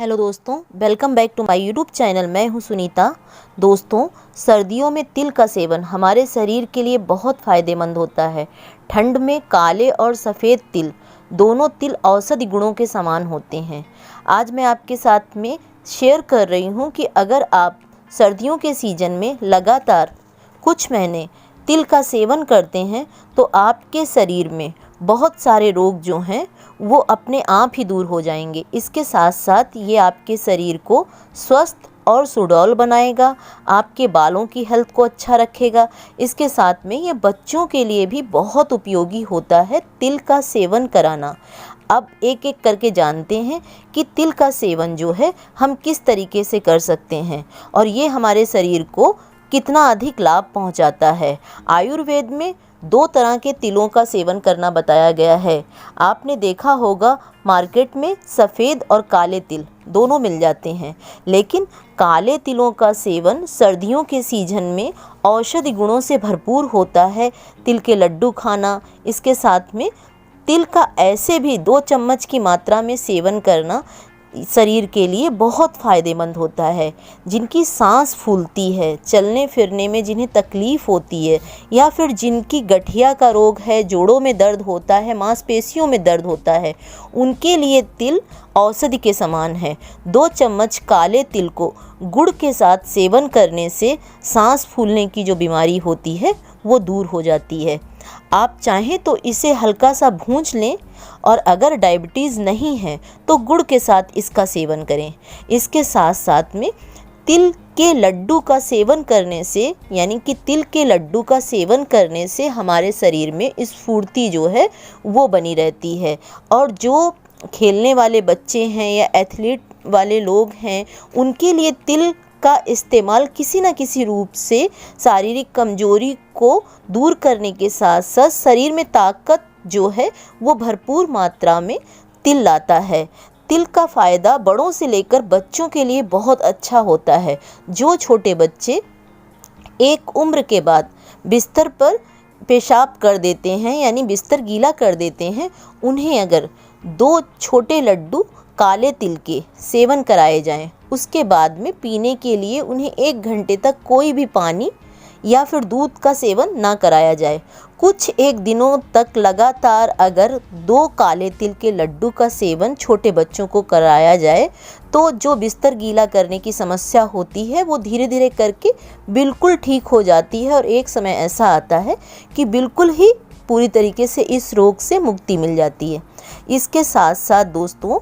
Hello दोस्तों, welcome back to my YouTube channel. मैं हूं सुनीता। दोस्तों, सर्दियों में तिल का सेवन हमारे शरीर के लिए बहुत फ़ायदेमंद होता है। ठंड में काले और सफ़ेद तिल, दोनों तिल औषधि गुणों के समान होते हैं। आज मैं आपके साथ में शेयर कर रही हूं कि अगर आप सर्दियों के सीज़न में लगातार कुछ महीने तिल का सेवन करते हैं तो आपके शरीर में बहुत सारे रोग जो हैं वो अपने आप ही दूर हो जाएंगे। इसके साथ साथ ये आपके शरीर को स्वस्थ और सुडौल बनाएगा, आपके बालों की हेल्थ को अच्छा रखेगा। इसके साथ में ये बच्चों के लिए भी बहुत उपयोगी होता है तिल का सेवन कराना। अब एक एक करके जानते हैं कि तिल का सेवन जो है हम किस तरीके से कर सकते हैं और ये हमारे शरीर को कितना अधिक लाभ पहुंचाता है। आयुर्वेद में 2 तरह के तिलों का सेवन करना बताया गया है। आपने देखा होगा मार्केट में सफ़ेद और काले तिल दोनों मिल जाते हैं, लेकिन काले तिलों का सेवन सर्दियों के सीजन में औषधि गुणों से भरपूर होता है। तिल के लड्डू खाना, इसके साथ में तिल का ऐसे भी 2 चम्मच की मात्रा में सेवन करना शरीर के लिए बहुत फ़ायदेमंद होता है। जिनकी सांस फूलती है, चलने फिरने में जिन्हें तकलीफ़ होती है, या फिर जिनकी गठिया का रोग है, जोड़ों में दर्द होता है, मांसपेशियों में दर्द होता है, उनके लिए तिल औषधि के समान है। 2 चम्मच काले तिल को गुड़ के साथ सेवन करने से सांस फूलने की जो बीमारी होती है वो दूर हो जाती है। आप चाहें तो इसे हल्का सा भूंज लें और अगर डायबिटीज़ नहीं है तो गुड़ के साथ इसका सेवन करें। इसके साथ साथ में तिल के लड्डू का सेवन करने से, यानी कि तिल के लड्डू का सेवन करने से हमारे शरीर में स्फूर्ति जो है वो बनी रहती है। और जो खेलने वाले बच्चे हैं या एथलीट वाले लोग हैं, उनके लिए तिल का इस्तेमाल किसी न किसी रूप से शारीरिक कमजोरी को दूर करने के साथ साथ शरीर में ताकत जो है वो भरपूर मात्रा में तिल लाता है। तिल का फ़ायदा बड़ों से लेकर बच्चों के लिए बहुत अच्छा होता है। जो छोटे बच्चे एक उम्र के बाद बिस्तर पर पेशाब कर देते हैं, यानी बिस्तर गीला कर देते हैं, उन्हें अगर 2 छोटे लड्डू काले तिल के सेवन कराए जाएं, उसके बाद में पीने के लिए उन्हें 1 घंटे तक कोई भी पानी या फिर दूध का सेवन ना कराया जाए। कुछ एक दिनों तक लगातार अगर 2 काले तिल के लड्डू का सेवन छोटे बच्चों को कराया जाए तो जो बिस्तर गीला करने की समस्या होती है वो धीरे धीरे करके बिल्कुल ठीक हो जाती है और एक समय ऐसा आता है कि बिल्कुल ही पूरी तरीके से इस रोग से मुक्ति मिल जाती है। इसके साथ साथ दोस्तों,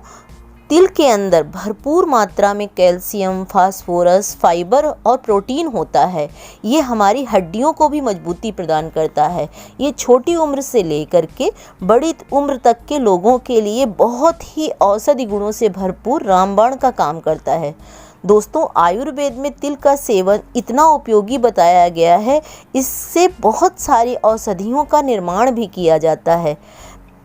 तिल के अंदर भरपूर मात्रा में कैल्शियम, फास्फोरस, फाइबर और प्रोटीन होता है। ये हमारी हड्डियों को भी मजबूती प्रदान करता है। ये छोटी उम्र से लेकर के बड़ी उम्र तक के लोगों के लिए बहुत ही औषधि गुणों से भरपूर रामबाण का काम करता है। दोस्तों, आयुर्वेद में तिल का सेवन इतना उपयोगी बताया गया है, इससे बहुत सारी औषधियों का निर्माण भी किया जाता है।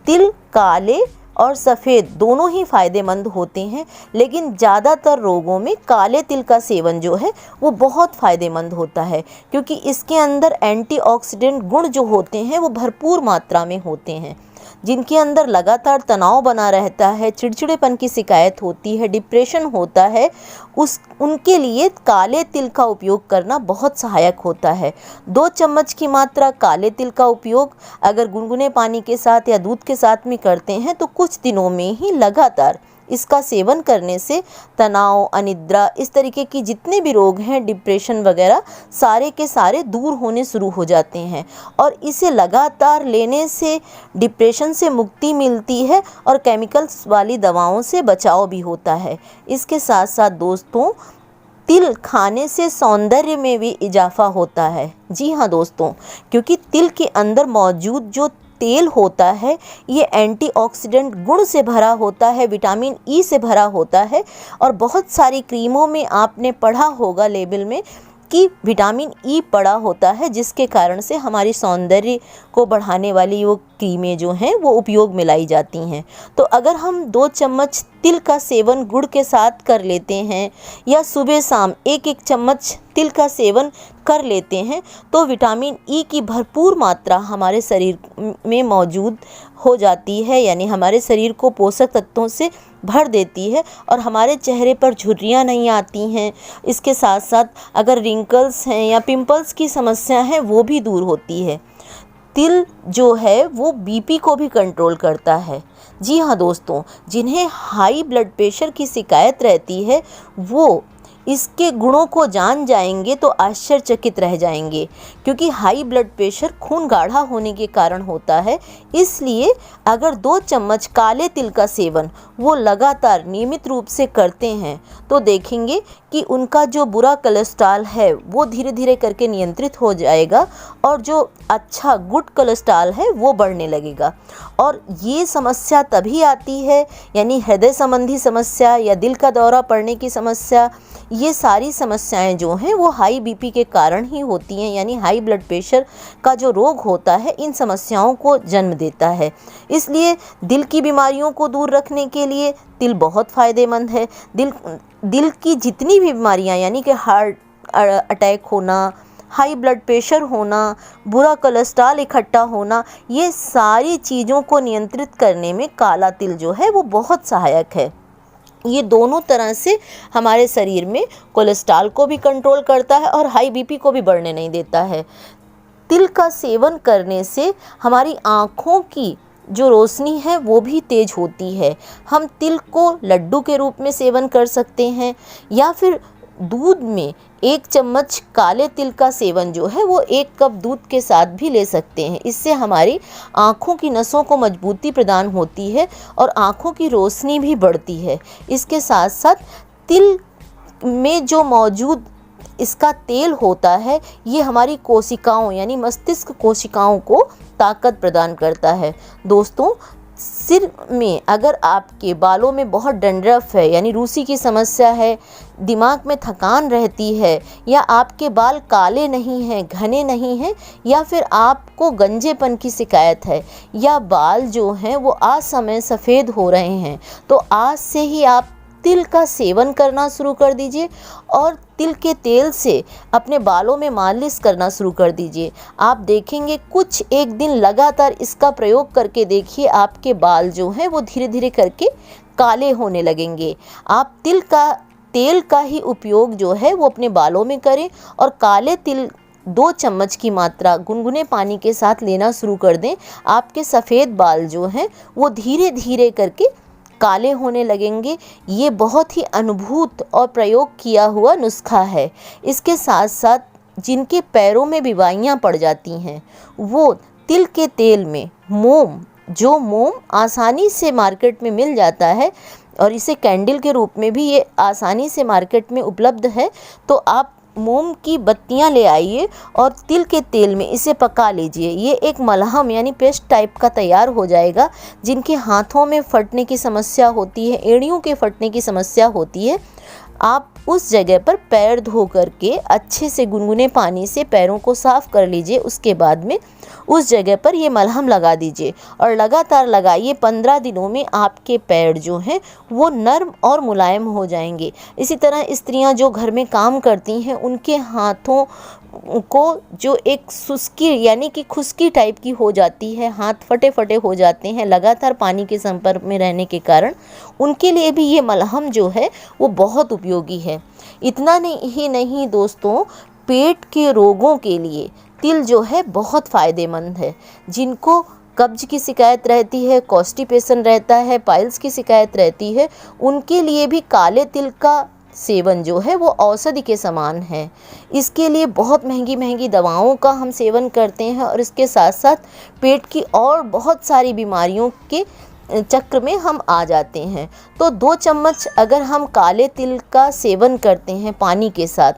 तिल काले और सफ़ेद दोनों ही फ़ायदेमंद होते हैं, लेकिन ज़्यादातर रोगों में काले तिल का सेवन जो है वो बहुत फ़ायदेमंद होता है, क्योंकि इसके अंदर एंटीऑक्सीडेंट गुण जो होते हैं वो भरपूर मात्रा में होते हैं। जिनके अंदर लगातार तनाव बना रहता है, चिड़चिड़ेपन की शिकायत होती है, डिप्रेशन होता है, उनके लिए काले तिल का उपयोग करना बहुत सहायक होता है। 2 चम्मच की मात्रा काले तिल का उपयोग अगर गुनगुने पानी के साथ या दूध के साथ में करते हैं तो कुछ दिनों में ही लगातार इसका सेवन करने से तनाव, अनिद्रा, इस तरीके की जितने भी रोग हैं, डिप्रेशन वगैरह, सारे के सारे दूर होने शुरू हो जाते हैं। और इसे लगातार लेने से डिप्रेशन से मुक्ति मिलती है और केमिकल्स वाली दवाओं से बचाव भी होता है। इसके साथ साथ दोस्तों, तिल खाने से सौंदर्य में भी इजाफा होता है। जी हाँ दोस्तों, क्योंकि तिल के अंदर मौजूद जो तेल होता है ये एंटीऑक्सीडेंट गुण से भरा होता है, विटामिन ई से भरा होता है। और बहुत सारी क्रीमों में आपने पढ़ा होगा लेबल में कि विटामिन ई पड़ा होता है, जिसके कारण से हमारी सौंदर्य को बढ़ाने वाली वो क्रीमें जो हैं वो उपयोग में लाई जाती हैं। तो अगर हम 2 चम्मच तिल का सेवन गुड़ के साथ कर लेते हैं या सुबह शाम 1-1 चम्मच तिल का सेवन कर लेते हैं तो विटामिन ई की भरपूर मात्रा हमारे शरीर में मौजूद हो जाती है, यानी हमारे शरीर को पोषक तत्वों से भर देती है और हमारे चेहरे पर झुर्रियाँ नहीं आती हैं। इसके साथ साथ अगर रिंकल्स हैं या पिंपल्स की समस्या है वो भी दूर होती है। तिल जो है वो बीपी को भी कंट्रोल करता है। जी हाँ दोस्तों, जिन्हें हाई ब्लड प्रेशर की शिकायत रहती है वो इसके गुणों को जान जाएंगे तो आश्चर्यचकित रह जाएंगे, क्योंकि हाई ब्लड प्रेशर खून गाढ़ा होने के कारण होता है। इसलिए अगर 2 चम्मच काले तिल का सेवन वो लगातार नियमित रूप से करते हैं तो देखेंगे कि उनका जो बुरा कोलेस्ट्रॉल है वो धीरे धीरे करके नियंत्रित हो जाएगा और जो अच्छा गुड कोलेस्ट्रॉल है वो बढ़ने लगेगा। और ये समस्या तभी आती है, यानी हृदय संबंधी समस्या या दिल का दौरा पड़ने की समस्या, ये सारी समस्याएं जो हैं वो हाई बीपी के कारण ही होती हैं, यानी हाई ब्लड प्रेशर का जो रोग होता है इन समस्याओं को जन्म देता है। इसलिए दिल की बीमारियों को दूर रखने के लिए तिल बहुत फ़ायदेमंद है। दिल की जितनी भी बीमारियां, यानी कि हार्ट अटैक होना, हाई ब्लड प्रेशर होना, बुरा कोलेस्ट्रॉल इकट्ठा होना, ये सारी चीज़ों को नियंत्रित करने में काला तिल जो है वो बहुत सहायक है। ये दोनों तरह से हमारे शरीर में कोलेस्ट्रॉल को भी कंट्रोल करता है और हाई बीपी को भी बढ़ने नहीं देता है। तिल का सेवन करने से हमारी आँखों की जो रोशनी है वो भी तेज होती है। हम तिल को लड्डू के रूप में सेवन कर सकते हैं या फिर दूध में 1 चम्मच काले तिल का सेवन जो है वो 1 कप दूध के साथ भी ले सकते हैं। इससे हमारी आँखों की नसों को मजबूती प्रदान होती है और आँखों की रोशनी भी बढ़ती है। इसके साथ साथ तिल में जो मौजूद इसका तेल होता है ये हमारी कोशिकाओं यानी मस्तिष्क कोशिकाओं को ताकत प्रदान करता है। दोस्तों, सिर में अगर आपके बालों में बहुत डंड्रफ है यानी रूसी की समस्या है, दिमाग में थकान रहती है, या आपके बाल काले नहीं हैं, घने नहीं हैं, या फिर आपको गंजेपन की शिकायत है, या बाल जो हैं वो असमय सफ़ेद हो रहे हैं, तो आज से ही आप तिल का सेवन करना शुरू कर दीजिए और तिल के तेल से अपने बालों में मालिश करना शुरू कर दीजिए। आप देखेंगे कुछ एक दिन लगातार इसका प्रयोग करके देखिए, आपके बाल जो हैं वो धीरे धीरे करके काले होने लगेंगे। आप तिल का तेल का ही उपयोग जो है वो अपने बालों में करें और काले तिल 2 चम्मच की मात्रा गुनगुने पानी के साथ लेना शुरू कर दें। आपके सफ़ेद बाल जो हैं वो धीरे धीरे करके काले होने लगेंगे। ये बहुत ही अनुभूत और प्रयोग किया हुआ नुस्खा है। इसके साथ साथ जिनके पैरों में बीमारियां पड़ जाती हैं वो तिल के तेल में मोम आसानी से मार्केट में मिल जाता है और इसे कैंडल के रूप में भी ये आसानी से मार्केट में उपलब्ध है। तो आप मोम की बत्तियां ले आइए और तिल के तेल में इसे पका लीजिए। ये एक मलहम यानी पेस्ट टाइप का तैयार हो जाएगा। जिनके हाथों में फटने की समस्या होती है, एड़ियों के फटने की समस्या होती है, आप उस जगह पर पैर धो करके अच्छे से गुनगुने पानी से पैरों को साफ़ कर लीजिए। उसके बाद में उस जगह पर ये मलहम लगा दीजिए और लगातार लगाइए। 15 दिनों में आपके पैर जो हैं वो नर्म और मुलायम हो जाएंगे। इसी तरह स्त्रियां जो घर में काम करती हैं उनके हाथों को जो एक सुस्की यानी कि खुश्की टाइप की हो जाती है, हाथ फटे फटे हो जाते हैं लगातार पानी के संपर्क में रहने के कारण, उनके लिए भी ये मलहम जो है वो बहुत उपयोगी है। इतना ही नहीं दोस्तों, पेट के रोगों के लिए तिल जो है बहुत फ़ायदेमंद है। जिनको कब्ज की शिकायत रहती है, कॉन्स्टिपेशन रहता है, पाइल्स की शिकायत रहती है, उनके लिए भी काले तिल का सेवन जो है वो औषधि के समान है। इसके लिए बहुत महंगी महंगी दवाओं का हम सेवन करते हैं और इसके साथ साथ पेट की और बहुत सारी बीमारियों के चक्र में हम आ जाते हैं। तो 2 चम्मच अगर हम काले तिल का सेवन करते हैं पानी के साथ,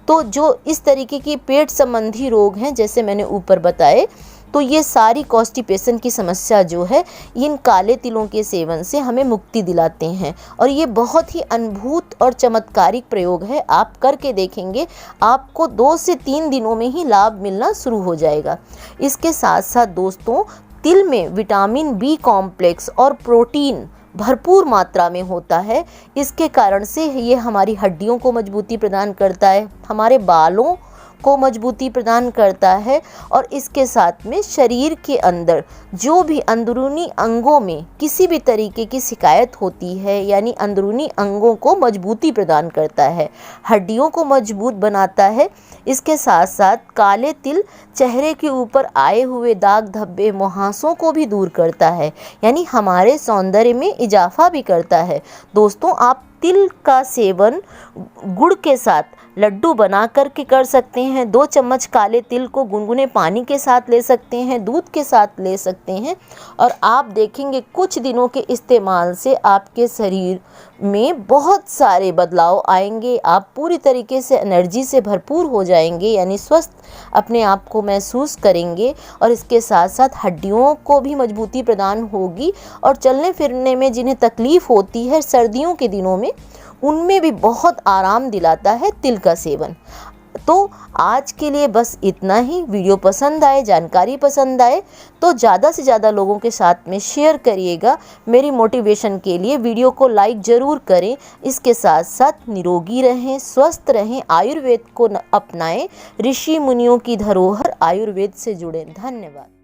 तो जो इस तरीके की पेट संबंधी रोग हैं जैसे मैंने ऊपर बताए, तो ये सारी कॉन्स्टिपेशन की समस्या जो है इन काले तिलों के सेवन से हमें मुक्ति दिलाते हैं। और ये बहुत ही अद्भुत और चमत्कारिक प्रयोग है। आप करके देखेंगे, आपको 2 से 3 दिनों में ही लाभ मिलना शुरू हो जाएगा। इसके साथ साथ दोस्तों, तिल में विटामिन बी कॉम्प्लेक्स और प्रोटीन भरपूर मात्रा में होता है। इसके कारण से ये हमारी हड्डियों को मजबूती प्रदान करता है, हमारे बालों को मजबूती प्रदान करता है और इसके साथ में शरीर के अंदर जो भी अंदरूनी अंगों में किसी भी तरीके की शिकायत होती है, यानी अंदरूनी अंगों को मजबूती प्रदान करता है, हड्डियों को मजबूत बनाता है। इसके साथ साथ काले तिल चेहरे के ऊपर आए हुए दाग धब्बे मुहासों को भी दूर करता है, यानी हमारे सौंदर्य में इजाफा भी करता है। दोस्तों, आप तिल का सेवन गुड़ के साथ लड्डू बना करके कर सकते हैं। 2 चम्मच काले तिल को गुनगुने पानी के साथ ले सकते हैं, दूध के साथ ले सकते हैं और आप देखेंगे कुछ दिनों के इस्तेमाल से आपके शरीर में बहुत सारे बदलाव आएंगे। आप पूरी तरीके से एनर्जी से भरपूर हो जाएंगे, यानी स्वस्थ अपने आप को महसूस करेंगे और इसके साथ साथ हड्डियों को भी मजबूती प्रदान होगी और चलने फिरने में जिन्हें तकलीफ़ होती है सर्दियों के दिनों में, उनमें भी बहुत आराम दिलाता है तिल का सेवन। तो आज के लिए बस इतना ही। वीडियो पसंद आए, जानकारी पसंद आए तो ज़्यादा से ज़्यादा लोगों के साथ में शेयर करिएगा मेरी मोटिवेशन के लिए। वीडियो को लाइक ज़रूर करें। इसके साथ साथ निरोगी रहें, स्वस्थ रहें, आयुर्वेद को अपनाएं, ऋषि मुनियों की धरोहर आयुर्वेद से जुड़ें। धन्यवाद।